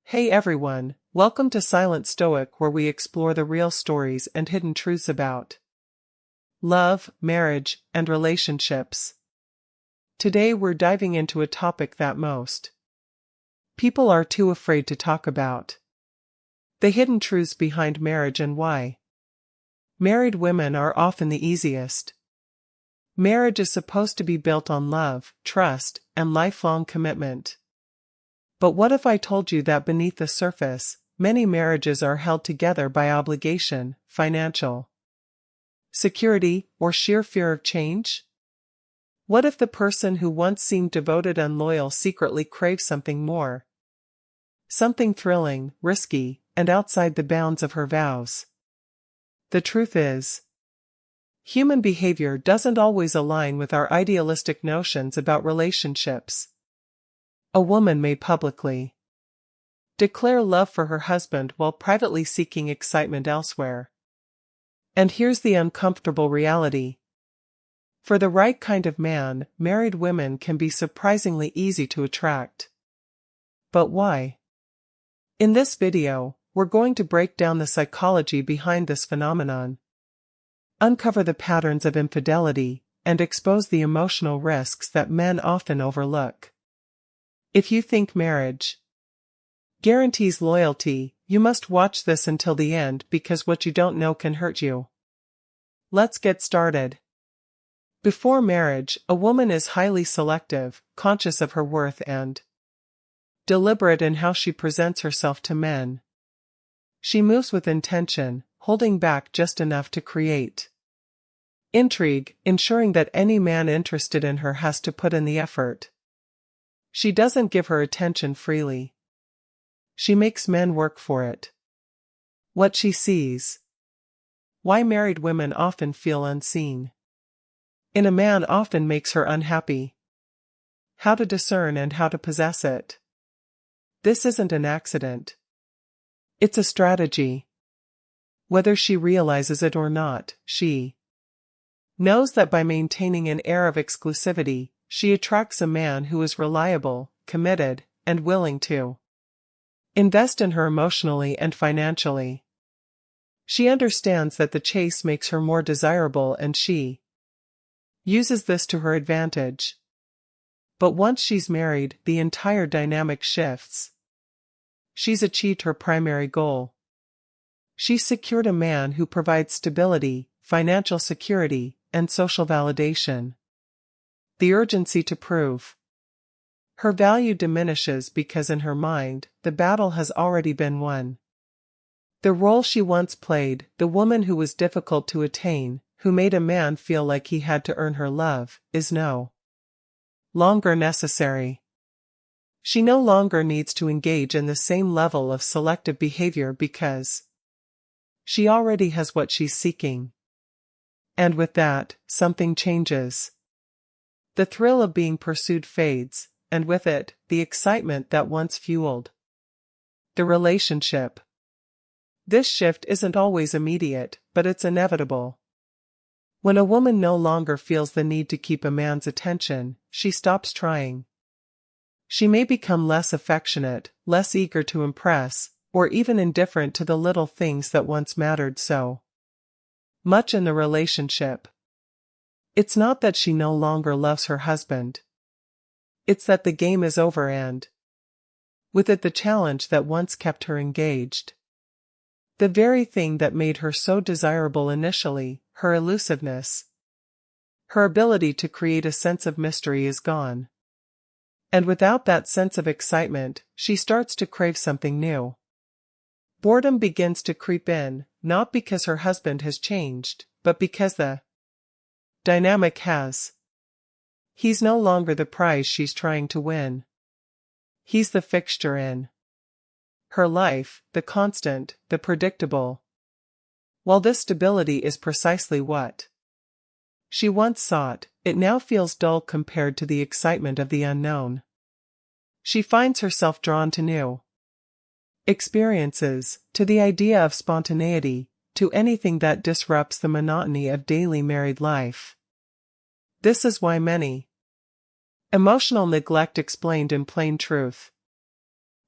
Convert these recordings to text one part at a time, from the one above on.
Hey everyone, welcome to Silent Stoic, where we explore the real stories and hidden truths about love, marriage, and relationships. Today we're diving into a topic that most people are too afraid to talk about: the hidden truths behind marriage and why married women are often the easiest. Marriage is supposed to be built on love, trust, and lifelong commitment. But what if I told you that beneath the surface, many marriages are held together by obligation, financial security, or sheer fear of change? What if the person who once seemed devoted and loyal secretly craves something more? Something thrilling, risky, and outside the bounds of her vows. The truth is, human behavior doesn't always align with our idealistic notions about relationships. A woman may publicly declare love for her husband while privately seeking excitement elsewhere. And here's the uncomfortable reality. For the right kind of man, married women can be surprisingly easy to attract. But why? In this video, we're going to break down the psychology behind this phenomenon, uncover the patterns of infidelity, and expose the emotional risks that men often overlook. If you think marriage guarantees loyalty, you must watch this until the end, because what you don't know can hurt you. Let's get started. Before marriage, a woman is highly selective, conscious of her worth, and deliberate in how she presents herself to men. She moves with intention, holding back just enough to create intrigue, ensuring that any man interested in her has to put in the effort. She doesn't give her attention freely. She makes men work for it. What she sees. Why married women often feel unseen. In a man often makes her unhappy. How to discern and how to possess it. This isn't an accident. It's a strategy. Whether she realizes it or not, she knows that by maintaining an air of exclusivity, she attracts a man who is reliable, committed, and willing to invest in her emotionally and financially. She understands that the chase makes her more desirable, and she uses this to her advantage. But once she's married, the entire dynamic shifts. She's achieved her primary goal. She's secured a man who provides stability, financial security, and social validation. The urgency to prove her value diminishes because in her mind, the battle has already been won. The role she once played, the woman who was difficult to attain, who made a man feel like he had to earn her love, is no longer necessary. She no longer needs to engage in the same level of selective behavior because she already has what she's seeking. And with that, something changes. The thrill of being pursued fades, and with it, the excitement that once fueled the relationship. This shift isn't always immediate, but it's inevitable. When a woman no longer feels the need to keep a man's attention, she stops trying. She may become less affectionate, less eager to impress, or even indifferent to the little things that once mattered so much in the relationship. It's not that she no longer loves her husband. It's that the game is over, and with it the challenge that once kept her engaged. The very thing that made her so desirable initially, her elusiveness, her ability to create a sense of mystery, is gone. And without that sense of excitement, she starts to crave something new. Boredom begins to creep in, not because her husband has changed, but because the dynamic has. He's no longer the prize she's trying to win. He's the fixture in her life, the constant, the predictable. While this stability is precisely what she once sought, it now feels dull compared to the excitement of the unknown. She finds herself drawn to new experiences, to the idea of spontaneity, to anything that disrupts the monotony of daily married life. This is why many emotional neglect explained in plain truth.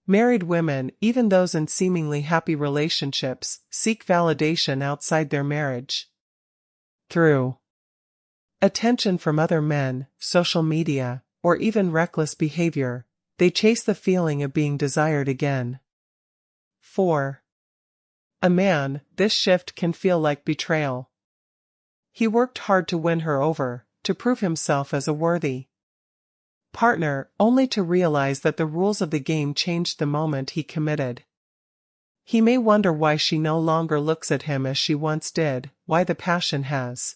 Married women, even those in seemingly happy relationships, seek validation outside their marriage. Through attention from other men, social media, or even reckless behavior, they chase the feeling of being desired again. 4. A man, this shift can feel like betrayal. He worked hard to win her over, to prove himself as a worthy partner, only to realize that the rules of the game changed the moment he committed. He may wonder why she no longer looks at him as she once did, why the passion has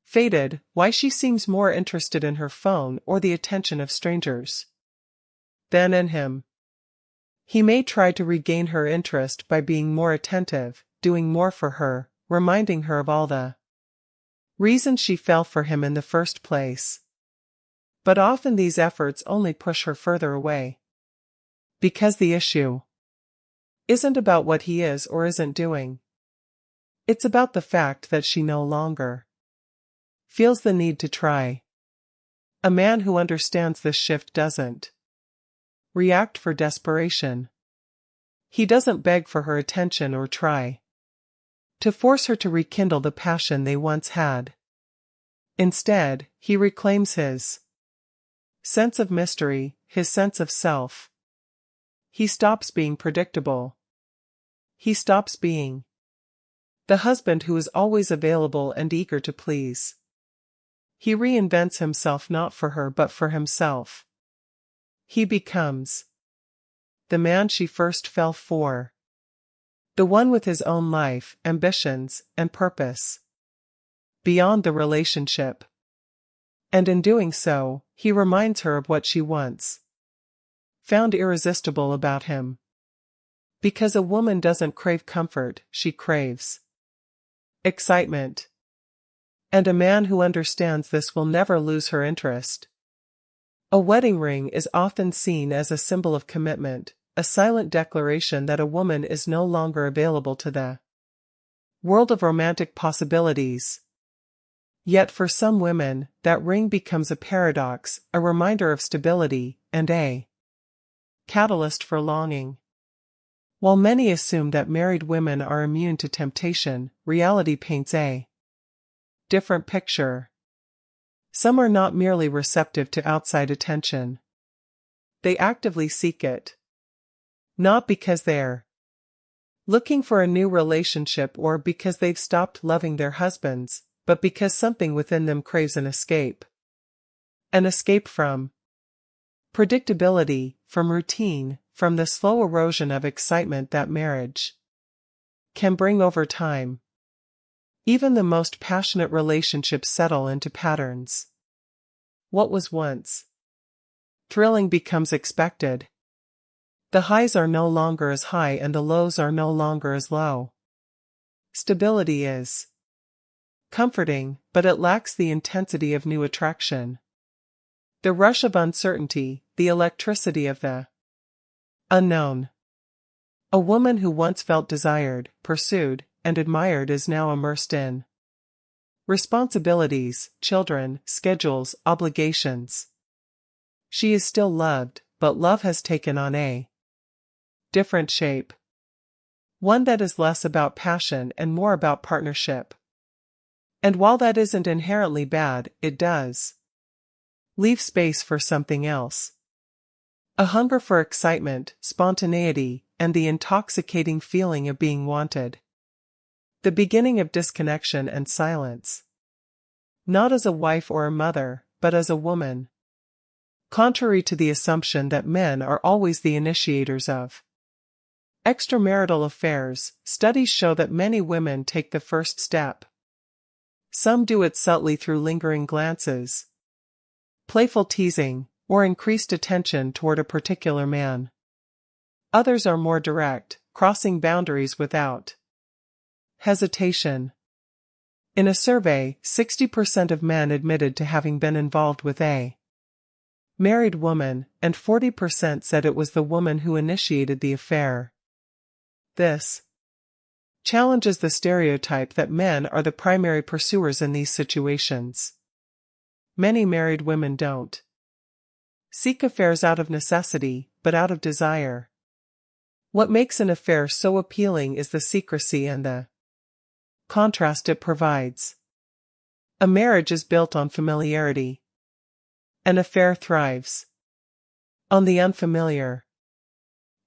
faded, why she seems more interested in her phone or the attention of strangers than in him. He may try to regain her interest by being more attentive, doing more for her, reminding her of all the reasons she fell for him in the first place. But often these efforts only push her further away. Because the issue isn't about what he is or isn't doing. It's about the fact that she no longer feels the need to try. A man who understands this shift doesn't react for desperation. He doesn't beg for her attention or try to force her to rekindle the passion they once had. Instead, he reclaims his sense of mystery, his sense of self. He stops being predictable. He stops being the husband who is always available and eager to please. He reinvents himself not for her but for himself. He becomes the man she first fell for. The one with his own life, ambitions, and purpose beyond the relationship. And in doing so, he reminds her of what she once found irresistible about him. Because a woman doesn't crave comfort, she craves excitement. And a man who understands this will never lose her interest. A wedding ring is often seen as a symbol of commitment, a silent declaration that a woman is no longer available to the world of romantic possibilities. Yet for some women, that ring becomes a paradox, a reminder of stability, and a catalyst for longing. While many assume that married women are immune to temptation, reality paints a different picture. Some are not merely receptive to outside attention. They actively seek it. Not because they're looking for a new relationship or because they've stopped loving their husbands, but because something within them craves an escape. An escape from predictability, from routine, from the slow erosion of excitement that marriage can bring over time. Even the most passionate relationships settle into patterns. What was once thrilling becomes expected. The highs are no longer as high and the lows are no longer as low. Stability is comforting, but it lacks the intensity of new attraction. The rush of uncertainty, the electricity of the unknown. A woman who once felt desired, pursued, and admired is now immersed in responsibilities, children, schedules, obligations. She is still loved, but love has taken on a different shape. One that is less about passion and more about partnership. And while that isn't inherently bad, it does leave space for something else. A hunger for excitement, spontaneity, and the intoxicating feeling of being wanted. The beginning of disconnection and silence. Not as a wife or a mother, but as a woman. Contrary to the assumption that men are always the initiators of extramarital affairs, studies show that many women take the first step. Some do it subtly through lingering glances, playful teasing, or increased attention toward a particular man. Others are more direct, crossing boundaries without hesitation. In a survey, 60% of men admitted to having been involved with a married woman, and 40% said it was the woman who initiated the affair. This challenges the stereotype that men are the primary pursuers in these situations. Many married women don't seek affairs out of necessity, but out of desire. What makes an affair so appealing is the secrecy and the contrast it provides. A marriage is built on familiarity. An affair thrives on the unfamiliar.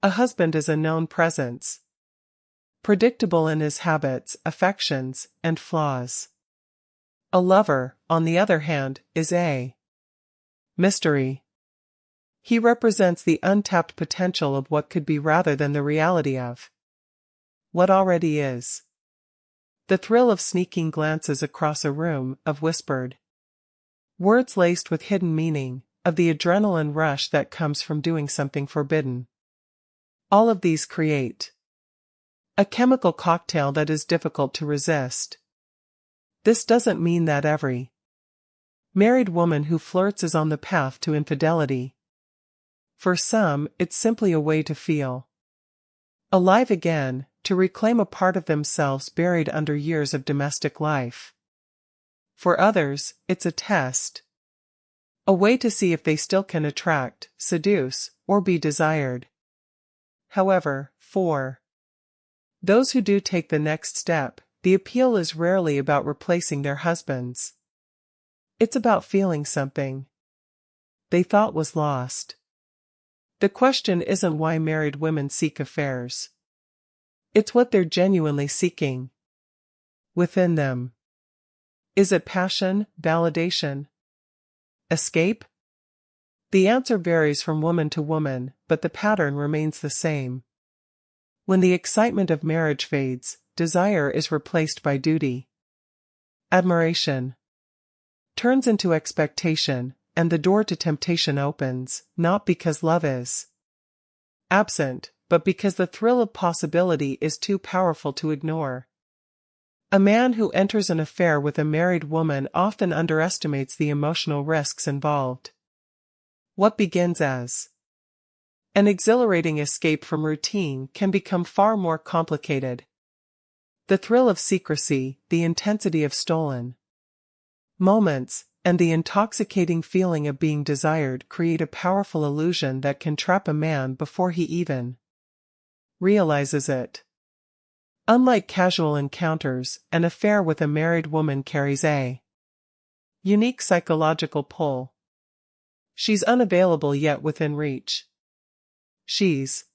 A husband is a known presence, predictable in his habits, affections, and flaws. A lover, on the other hand, is a mystery. He represents the untapped potential of what could be rather than the reality of what already is. The thrill of sneaking glances across a room, of whispered words laced with hidden meaning, of the adrenaline rush that comes from doing something forbidden. All of these create a chemical cocktail that is difficult to resist. This doesn't mean that every married woman who flirts is on the path to infidelity. For some, it's simply a way to feel alive again, to reclaim a part of themselves buried under years of domestic life. For others, it's a test, a way to see if they still can attract, seduce, or be desired. However, for those who do take the next step, the appeal is rarely about replacing their husbands. It's about feeling something they thought was lost. The question isn't why married women seek affairs. It's what they're genuinely seeking within them. Is it passion, validation, escape? The answer varies from woman to woman, but the pattern remains the same. When the excitement of marriage fades, desire is replaced by duty. Admiration turns into expectation, and the door to temptation opens, not because love is absent, but because the thrill of possibility is too powerful to ignore. A man who enters an affair with a married woman often underestimates the emotional risks involved. What begins as an exhilarating escape from routine can become far more complicated. The thrill of secrecy, the intensity of stolen moments, and the intoxicating feeling of being desired create a powerful illusion that can trap a man before he even realizes it. Unlike casual encounters, an affair with a married woman carries a unique psychological pull. She's unavailable yet within reach. She's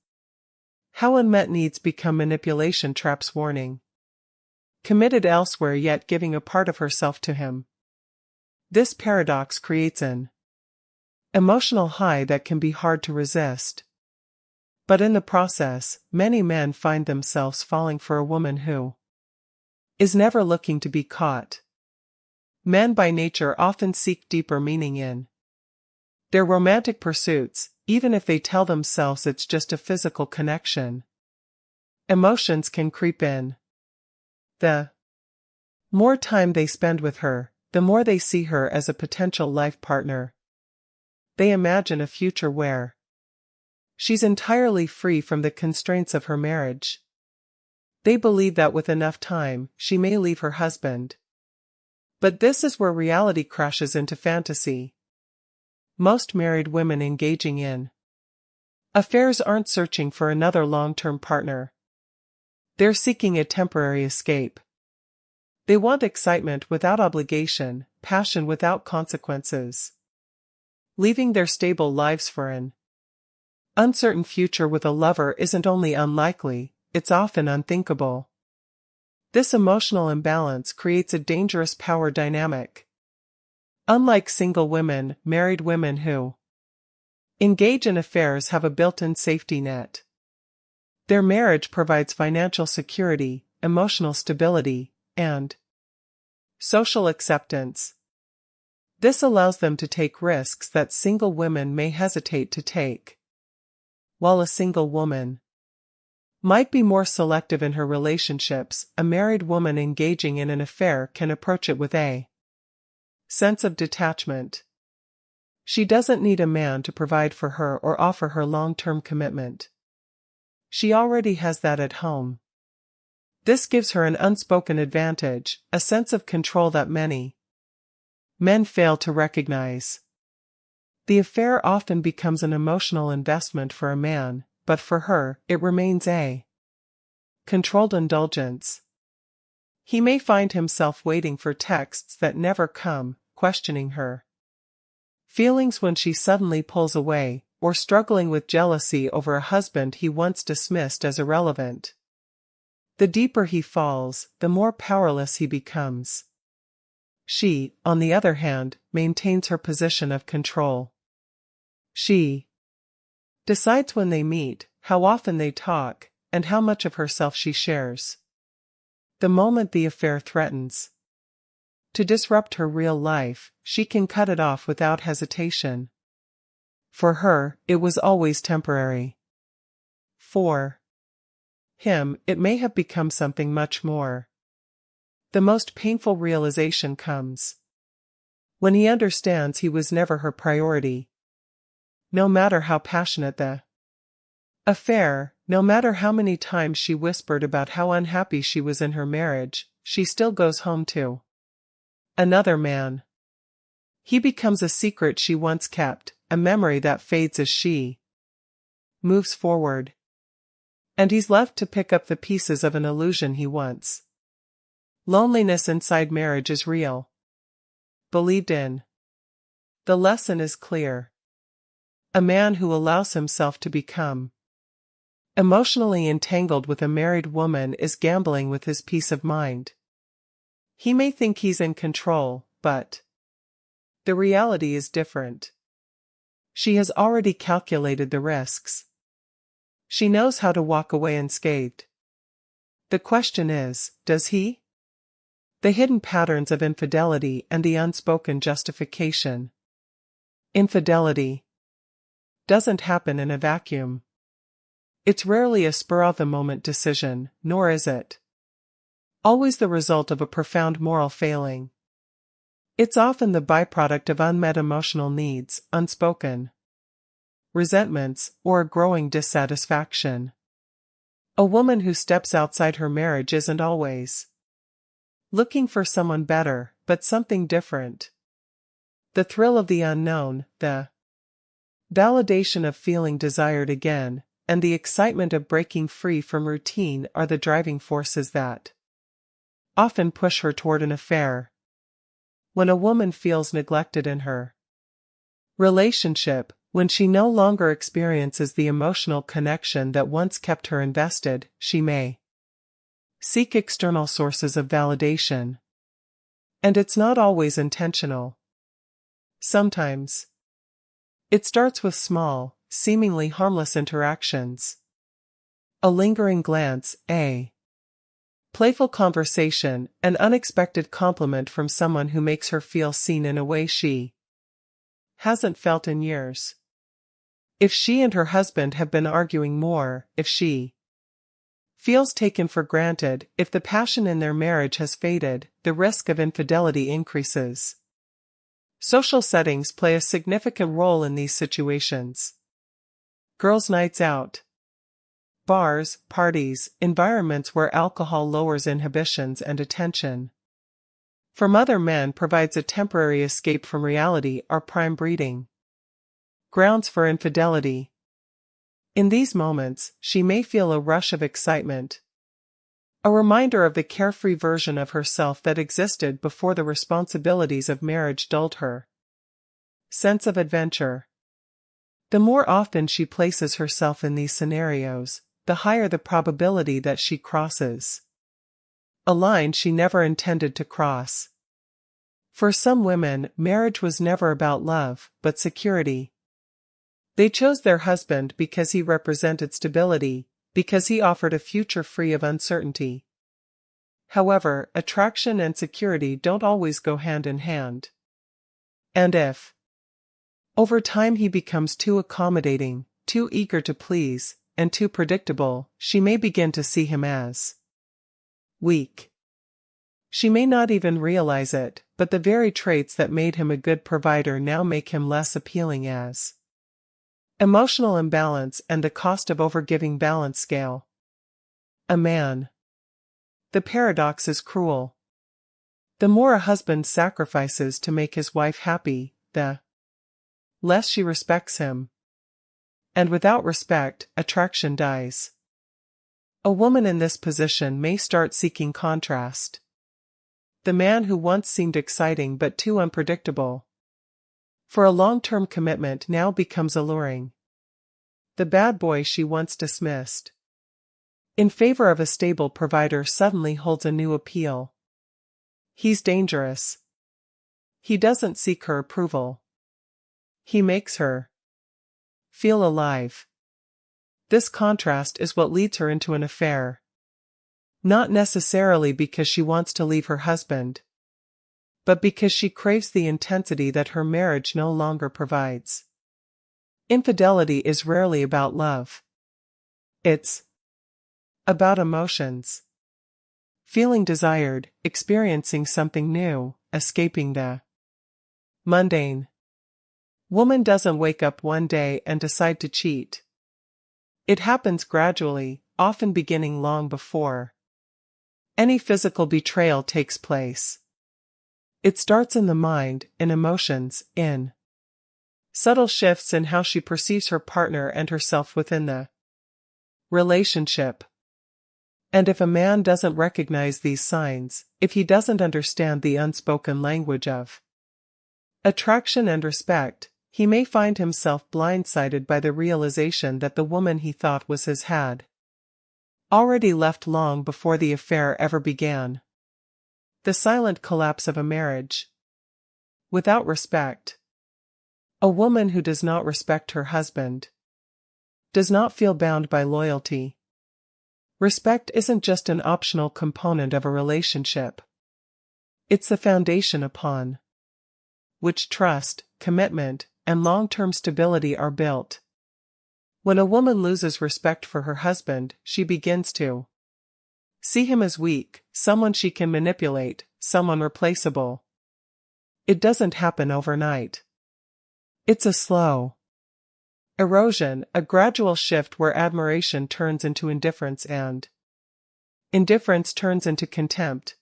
how unmet needs become manipulation traps warning. Committed elsewhere yet giving a part of herself to him. This paradox creates an emotional high that can be hard to resist. But in the process, many men find themselves falling for a woman who is never looking to be caught. Men by nature often seek deeper meaning in their romantic pursuits, even if they tell themselves it's just a physical connection. Emotions can creep in. The more time they spend with her, the more they see her as a potential life partner. They imagine a future where she's entirely free from the constraints of her marriage. They believe that with enough time, she may leave her husband. But this is where reality crashes into fantasy. Most married women engaging in affairs aren't searching for another long-term partner. They're seeking a temporary escape. They want excitement without obligation, passion without consequences. Leaving their stable lives for an uncertain future with a lover isn't only unlikely, it's often unthinkable. This emotional imbalance creates a dangerous power dynamic. Unlike single women, married women who engage in affairs have a built-in safety net. Their marriage provides financial security, emotional stability, and social acceptance. This allows them to take risks that single women may hesitate to take. While a single woman might be more selective in her relationships, a married woman engaging in an affair can approach it with a sense of detachment. She doesn't need a man to provide for her or offer her long-term commitment. She already has that at home. This gives her an unspoken advantage, a sense of control that many men fail to recognize. The affair often becomes an emotional investment for a man, but for her, it remains a controlled indulgence. He may find himself waiting for texts that never come, questioning her feelings when she suddenly pulls away, or struggling with jealousy over a husband he once dismissed as irrelevant. The deeper he falls, the more powerless he becomes. She, on the other hand, maintains her position of control. She decides when they meet, how often they talk, and how much of herself she shares. The moment the affair threatens to disrupt her real life, she can cut it off without hesitation. For her, it was always temporary. For him, it may have become something much more. The most painful realization comes when he understands he was never her priority. No matter how passionate the affair, no matter how many times she whispered about how unhappy she was in her marriage, she still goes home to another man. He becomes a secret she once kept, a memory that fades as she moves forward. And he's left to pick up the pieces of an illusion he once. Loneliness inside marriage is real. Believed in. The lesson is clear. A man who allows himself to become emotionally entangled with a married woman is gambling with his peace of mind. He may think he's in control, but the reality is different. She has already calculated the risks. She knows how to walk away unscathed. The question is, does he? The hidden patterns of infidelity and the unspoken justification. Infidelity doesn't happen in a vacuum. It's rarely a spur-of-the-moment decision, nor is it always the result of a profound moral failing. It's often the byproduct of unmet emotional needs, unspoken resentments, or a growing dissatisfaction. A woman who steps outside her marriage isn't always looking for someone better, but something different. The thrill of the unknown, the validation of feeling desired again, and the excitement of breaking free from routine are the driving forces that often push her toward an affair. When a woman feels neglected in her relationship, when she no longer experiences the emotional connection that once kept her invested, she may seek external sources of validation. And it's not always intentional. Sometimes it starts with small, seemingly harmless interactions. A lingering glance, a playful conversation, an unexpected compliment from someone who makes her feel seen in a way she hasn't felt in years. If she and her husband have been arguing more, if she feels taken for granted, if the passion in their marriage has faded, the risk of infidelity increases. Social settings play a significant role in these situations. Girls' nights out, bars, parties, environments where alcohol lowers inhibitions and attention from other men provides a temporary escape from reality are prime breeding grounds for infidelity. In these moments, she may feel a rush of excitement, a reminder of the carefree version of herself that existed before the responsibilities of marriage dulled her sense of adventure. The more often she places herself in these scenarios, the higher the probability that she crosses a line she never intended to cross. For some women, marriage was never about love, but security. They chose their husband because he represented stability, because he offered a future free of uncertainty. However, attraction and security don't always go hand in hand. And if, over time he becomes too accommodating, too eager to please, and too predictable, she may begin to see him as weak. She may not even realize it, but the very traits that made him a good provider now make him less appealing as emotional imbalance and the cost of overgiving balance scale. A man. The paradox is cruel. The more a husband sacrifices to make his wife happy, the less she respects him. And without respect, attraction dies. A woman in this position may start seeking contrast. The man who once seemed exciting but too unpredictable for a long-term commitment now becomes alluring. The bad boy she once dismissed in favor of a stable provider suddenly holds a new appeal. He's dangerous. He doesn't seek her approval. He makes her feel alive. This contrast is what leads her into an affair. Not necessarily because she wants to leave her husband, but because she craves the intensity that her marriage no longer provides. Infidelity is rarely about love. It's about emotions. Feeling desired, experiencing something new, escaping the mundane. Woman doesn't wake up one day and decide to cheat. It happens gradually, often beginning long before any physical betrayal takes place. It starts in the mind, in emotions, in subtle shifts in how she perceives her partner and herself within the relationship. And if a man doesn't recognize these signs, if he doesn't understand the unspoken language of attraction and respect, he may find himself blindsided by the realization that the woman he thought was his had already left long before the affair ever began. The silent collapse of a marriage. Without respect. A woman who does not respect her husband does not feel bound by loyalty. Respect isn't just an optional component of a relationship. It's the foundation upon which trust, commitment, and long-term stability are built. When a woman loses respect for her husband, she begins to see him as weak, someone she can manipulate, someone replaceable. It doesn't happen overnight. It's a slow erosion, a gradual shift where admiration turns into indifference and indifference turns into contempt.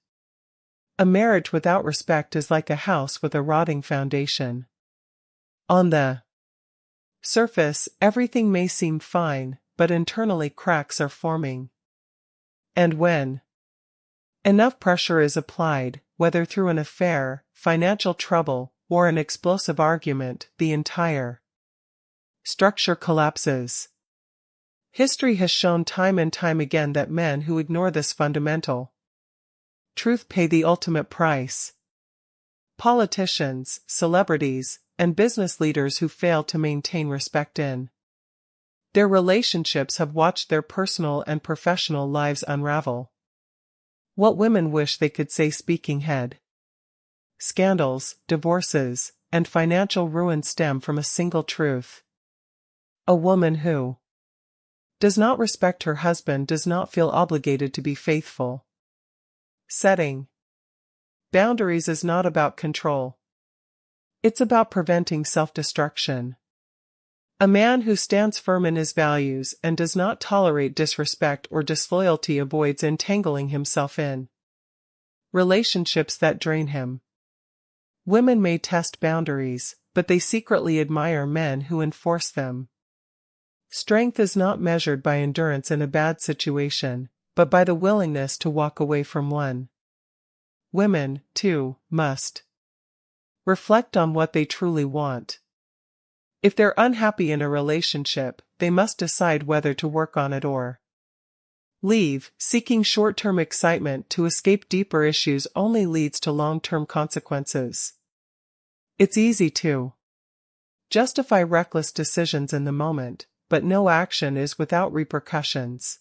A marriage without respect is like a house with a rotting foundation. On the surface, everything may seem fine, but internally cracks are forming. And when enough pressure is applied, whether through an affair, financial trouble, or an explosive argument, the entire structure collapses. History has shown time and time again that men who ignore this fundamental truth pay the ultimate price. Politicians, celebrities, and business leaders who fail to maintain respect in their relationships have watched their personal and professional lives unravel. What women wish they could say speaking head. Scandals, divorces, and financial ruin stem from a single truth. A woman who does not respect her husband does not feel obligated to be faithful. Setting boundaries is not about control. It's about preventing self-destruction. A man who stands firm in his values and does not tolerate disrespect or disloyalty avoids entangling himself in relationships that drain him. Women may test boundaries, but they secretly admire men who enforce them. Strength is not measured by endurance in a bad situation, but by the willingness to walk away from one. Women, too, must reflect on what they truly want. If they're unhappy in a relationship, they must decide whether to work on it or leave. Seeking short-term excitement to escape deeper issues only leads to long-term consequences. It's easy to justify reckless decisions in the moment, but no action is without repercussions.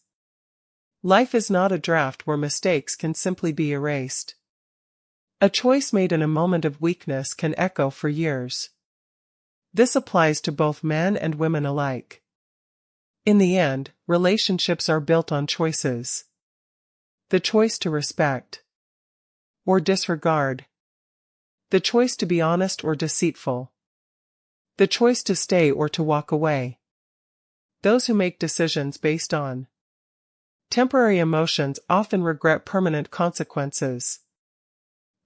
Life is not a draft where mistakes can simply be erased. A choice made in a moment of weakness can echo for years. This applies to both men and women alike. In the end, relationships are built on choices. The choice to respect or disregard. The choice to be honest or deceitful. The choice to stay or to walk away. Those who make decisions based on temporary emotions often regret permanent consequences.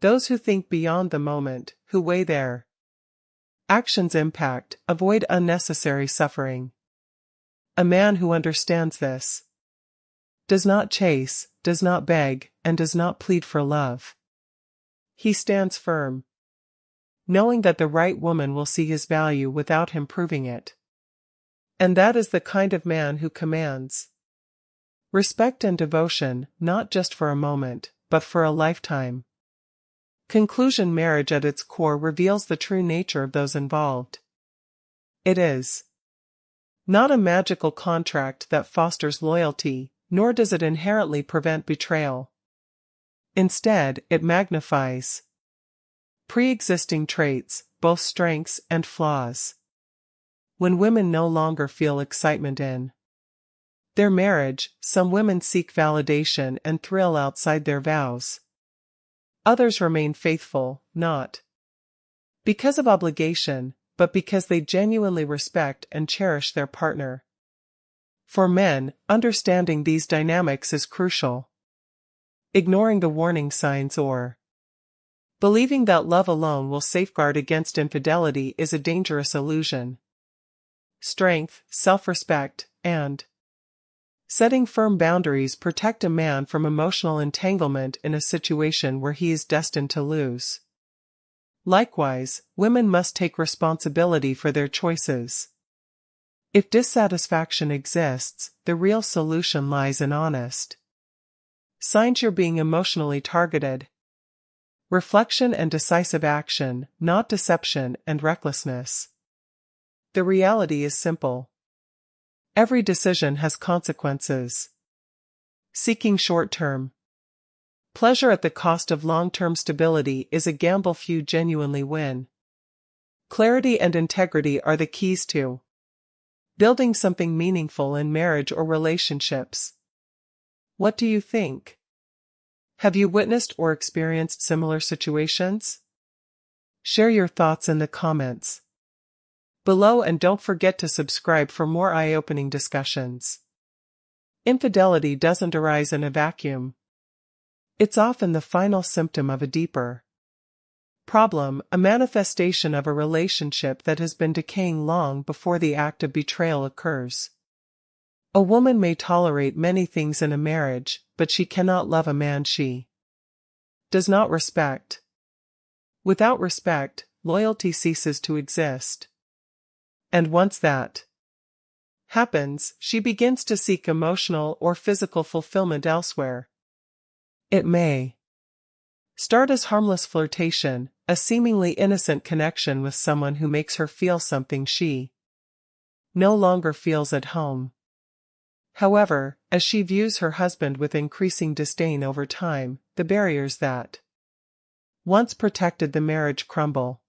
Those who think beyond the moment, who weigh their Actions impact, avoid unnecessary suffering. A man who understands this does not chase, does not beg, and does not plead for love. He stands firm, knowing that the right woman will see his value without him proving it. And that is the kind of man who commands respect and devotion, not just for a moment, but for a lifetime. Conclusion: marriage at its core reveals the true nature of those involved. It is not a magical contract that fosters loyalty, nor does it inherently prevent betrayal. Instead, it magnifies pre-existing traits, both strengths and flaws. When women no longer feel excitement in their marriage, some women seek validation and thrill outside their vows. Others remain faithful, not because of obligation, but because they genuinely respect and cherish their partner. For men, understanding these dynamics is crucial. Ignoring the warning signs or believing that love alone will safeguard against infidelity is a dangerous illusion. Strength, self-respect, and setting firm boundaries protect a man from emotional entanglement in a situation where he is destined to lose. Likewise, women must take responsibility for their choices. If dissatisfaction exists, the real solution lies in honest signs you're being emotionally targeted. Reflection and decisive action, not deception and recklessness. The reality is simple. Every decision has consequences. Seeking short-term pleasure at the cost of long-term stability is a gamble few genuinely win. Clarity and integrity are the keys to building something meaningful in marriage or relationships. What do you think? Have you witnessed or experienced similar situations? Share your thoughts in the comments below and don't forget to subscribe for more eye-opening discussions. Infidelity doesn't arise in a vacuum. It's often the final symptom of a deeper problem, a manifestation of a relationship that has been decaying long before the act of betrayal occurs. A woman may tolerate many things in a marriage, but she cannot love a man she does not respect. Without respect, loyalty ceases to exist. And once that happens, she begins to seek emotional or physical fulfillment elsewhere. It may start as harmless flirtation, a seemingly innocent connection with someone who makes her feel something she no longer feels at home. However, as she views her husband with increasing disdain over time, the barriers that once protected the marriage crumble.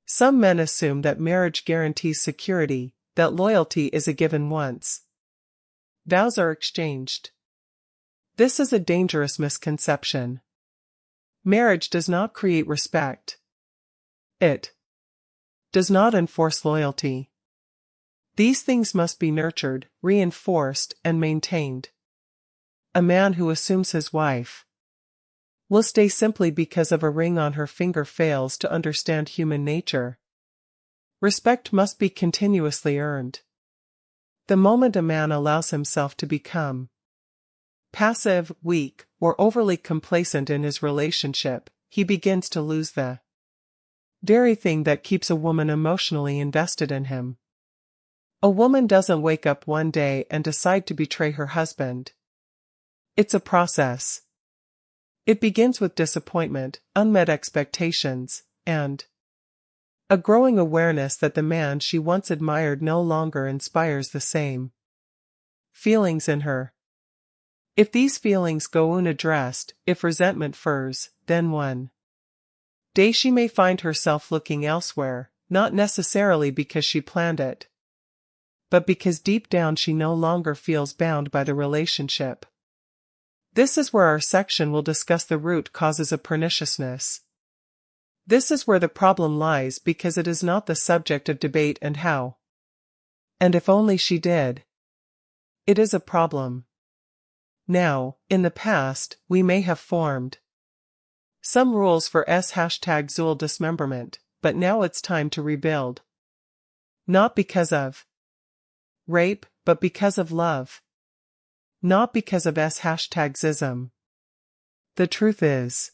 Some men assume that marriage guarantees security, that loyalty is a given once vows are exchanged. This is a dangerous misconception. Marriage does not create respect. It does not enforce loyalty. These things must be nurtured, reinforced, and maintained. A man who assumes his wife will stay simply because of a ring on her finger fails to understand human nature. Respect must be continuously earned. The moment a man allows himself to become passive, weak, or overly complacent in his relationship, he begins to lose the very thing that keeps a woman emotionally invested in him. A woman doesn't wake up one day and decide to betray her husband. It's a process. It begins with disappointment, unmet expectations, and a growing awareness that the man she once admired no longer inspires the same feelings in her. If these feelings go unaddressed, if resentment furs, then one day she may find herself looking elsewhere, not necessarily because she planned it, but because deep down she no longer feels bound by the relationship. This is where our section will discuss the root causes of perniciousness. This is where the problem lies because it is not the subject of debate and how. And if only she did. It is a problem. Now, in the past, we may have formed some rules for #Zul dismemberment, but now it's time to rebuild. Not because of rape, but because of love. Not because of #ism. The truth is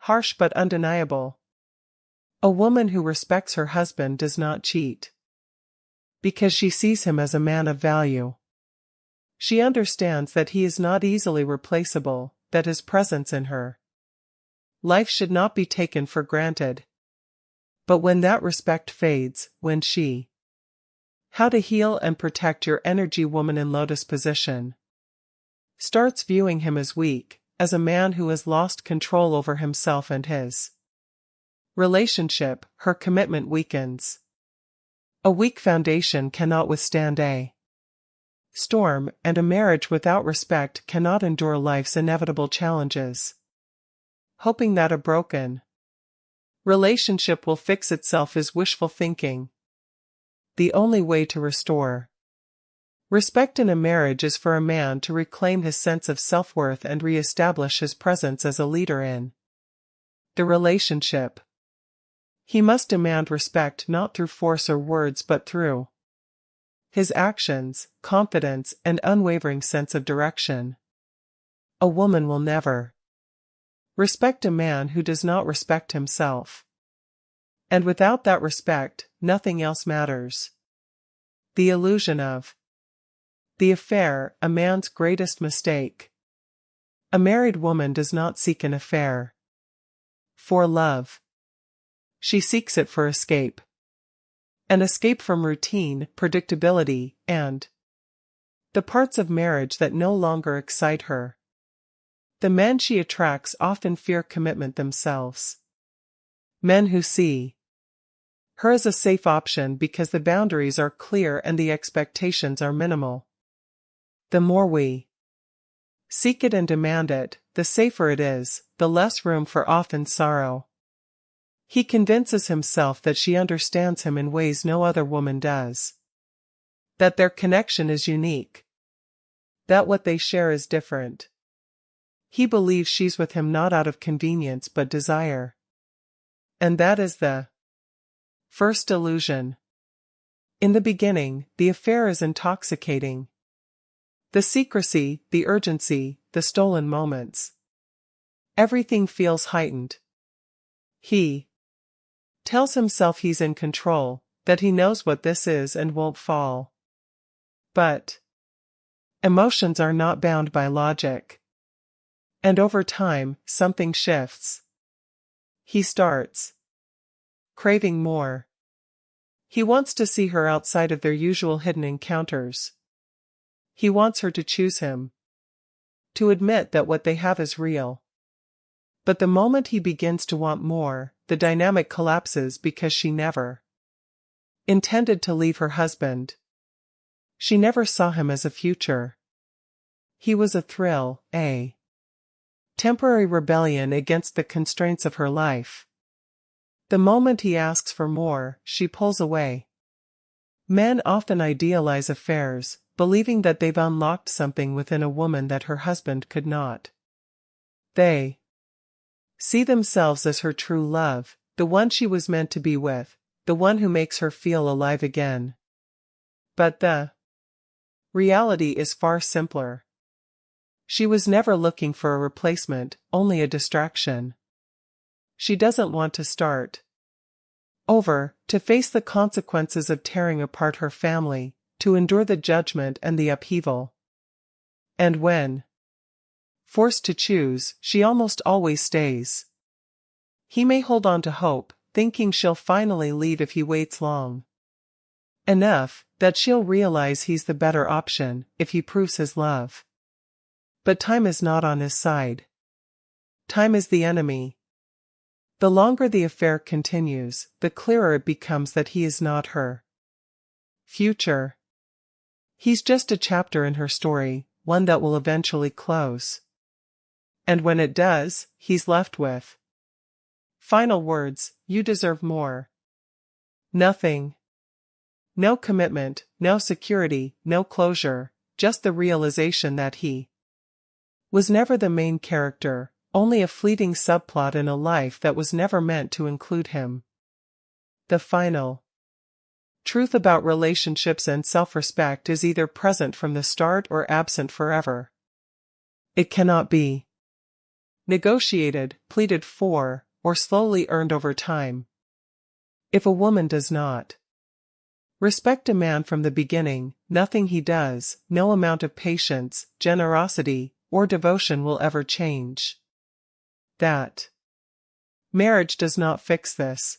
harsh but undeniable. A woman who respects her husband does not cheat. Because she sees him as a man of value. She understands that he is not easily replaceable, that his presence in her life should not be taken for granted. But when that respect fades, when she how to heal and protect your energy woman in lotus position starts viewing him as weak, as a man who has lost control over himself and his relationship, her commitment weakens. A weak foundation cannot withstand a storm, and a marriage without respect cannot endure life's inevitable challenges. Hoping that a broken relationship will fix itself is wishful thinking. The only way to restore respect in a marriage is for a man to reclaim his sense of self-worth and re-establish his presence as a leader in the relationship. He must demand respect not through force or words but through his actions, confidence, and unwavering sense of direction. A woman will never respect a man who does not respect himself. And without that respect, nothing else matters. The illusion of the affair, a man's greatest mistake. A married woman does not seek an affair for love. She seeks it for escape. An escape from routine, predictability, and the parts of marriage that no longer excite her. The men she attracts often fear commitment themselves. Men who see her as a safe option because the boundaries are clear and the expectations are minimal. The more we seek it and demand it, the safer it is, the less room for often sorrow. He convinces himself that she understands him in ways no other woman does. That their connection is unique. That what they share is different. He believes she's with him not out of convenience but desire. And that is the first illusion. In the beginning, the affair is intoxicating. The secrecy, the urgency, the stolen moments. Everything feels heightened. He tells himself he's in control, that he knows what this is and won't fall. But emotions are not bound by logic. And over time, something shifts. He starts craving more. He wants to see her outside of their usual hidden encounters. He wants her to choose him. To admit that what they have is real. But the moment he begins to want more, the dynamic collapses because she never intended to leave her husband. She never saw him as a future. He was a thrill, a temporary rebellion against the constraints of her life. The moment he asks for more, she pulls away. Men often idealize affairs, believing that they've unlocked something within a woman that her husband could not. They see themselves as her true love, the one she was meant to be with, the one who makes her feel alive again. But the reality is far simpler. She was never looking for a replacement, only a distraction. She doesn't want to start over, to face the consequences of tearing apart her family, to endure the judgment and the upheaval. And when forced to choose, she almost always stays. He may hold on to hope, thinking she'll finally leave if he waits long enough, that she'll realize he's the better option, if he proves his love. But time is not on his side. Time is the enemy. The longer the affair continues, the clearer it becomes that he is not her future. He's just a chapter in her story, one that will eventually close. And when it does, he's left with final words: you deserve more. Nothing. No commitment, no security, no closure, just the realization that he was never the main character, only a fleeting subplot in a life that was never meant to include him. The final truth about relationships and self-respect is either present from the start or absent forever. It cannot be negotiated, pleaded for, or slowly earned over time. If a woman does not respect a man from the beginning, nothing he does, no amount of patience, generosity, or devotion will ever change that. Marriage does not fix this.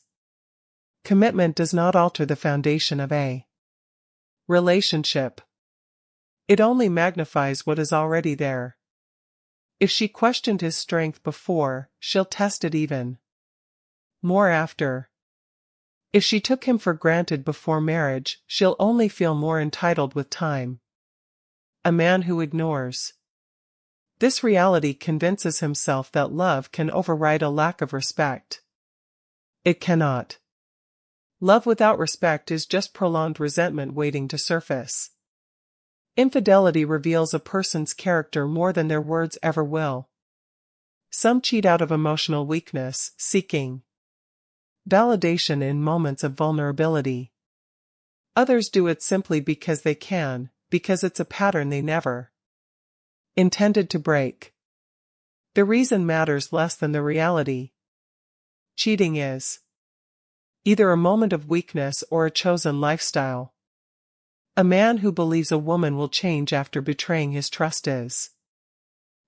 Commitment does not alter the foundation of a relationship. It only magnifies what is already there. If she questioned his strength before, she'll test it even more after. If she took him for granted before marriage, she'll only feel more entitled with time. A man who ignores this reality convinces himself that love can override a lack of respect. It cannot. Love without respect is just prolonged resentment waiting to surface. Infidelity reveals a person's character more than their words ever will. Some cheat out of emotional weakness, seeking validation in moments of vulnerability. Others do it simply because they can, because it's a pattern they never intended to break. The reason matters less than the reality. Cheating is either a moment of weakness or a chosen lifestyle. A man who believes a woman will change after betraying his trust is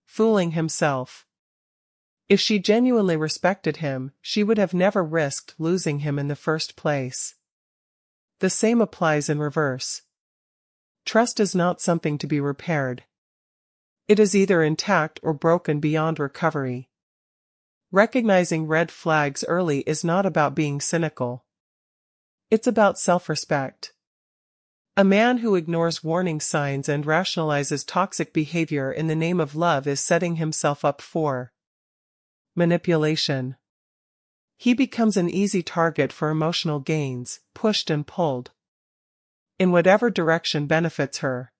fooling himself. If she genuinely respected him, she would have never risked losing him in the first place. The same applies in reverse. Trust is not something to be repaired. It is either intact or broken beyond recovery. Recognizing red flags early is not about being cynical. It's about self-respect. A man who ignores warning signs and rationalizes toxic behavior in the name of love is setting himself up for manipulation. He becomes an easy target for emotional gains, pushed and pulled in whatever direction benefits her.